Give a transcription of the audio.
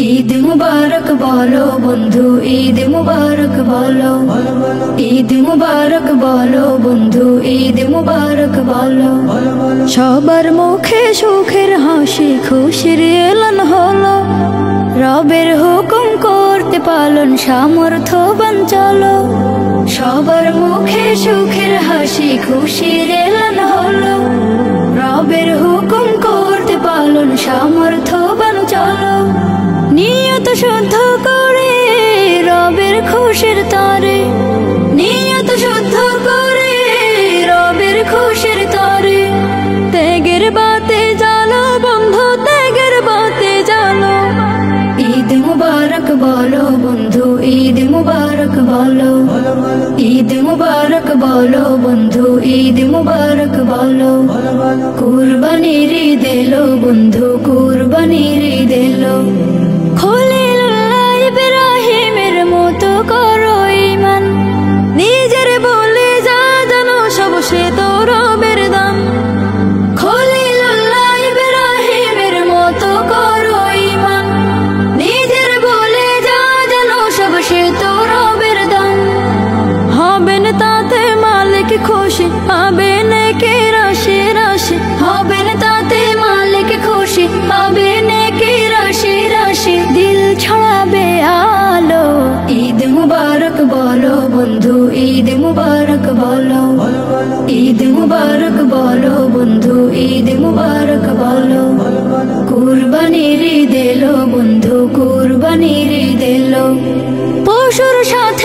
ঈদ মুবারক বলো বন্ধু, ঈদ মুবারক বলো, ঈদ মুবারক বলো বন্ধু, ঈদ মুবারক বলো। সবার মুখে সুখের হাসি, খুশির এলান হলো। রবের হুকুম করতে পালন, সামর্থ্যবান চলো। সবার মুখে সুখের হাসি, খুশির এলান হলো। রবের হুকুম করতে পালন, সামর্থ্যবান চলো। নিয়ত শুদ্ধ করে রবের খুশির তরে, নিয়ত শুদ্ধ করে রবের খুশির তরে। ত্যাগের বাতে জ্বালো বন্ধু, ত্যাগের বাতে জ্বালো। ঈদ মুবারক বলো বন্ধু, ঈদ মুবারক বলো, ঈদ মুবারক বলো বন্ধু, ঈদ মুবারক বলো। কুরবানির ঈদ এলো বন্ধু, কুরবানির ঈদ এলো। খলিলুল্লাহ ইব্রাহিমের মতো করো ঈমান, নিজের বলে যা জানো সব সে তো রবের দান। খলিলুল্লাহ ইব্রাহিমের মতো করো ঈমান, নিজের বলে যা জানো সব সে তো রবের দান। হবেন তাতে মালিক খুশি, পাবেন কে রাশি রাশি। হবেন তাতে মালিক খুশি, পাবেন কে রাশি রাশি। দিল ছড়াবে আলো। ঈদ মুবারক বলো বন্ধু, ঈদ মুবারক বলো, ঈদ মুবারক বলো বন্ধু, ঈদ মুবারক বলো। কুরবানির ঈদ এলো বন্ধু, কুরবানির ঈদ এলো। পশুর সাথে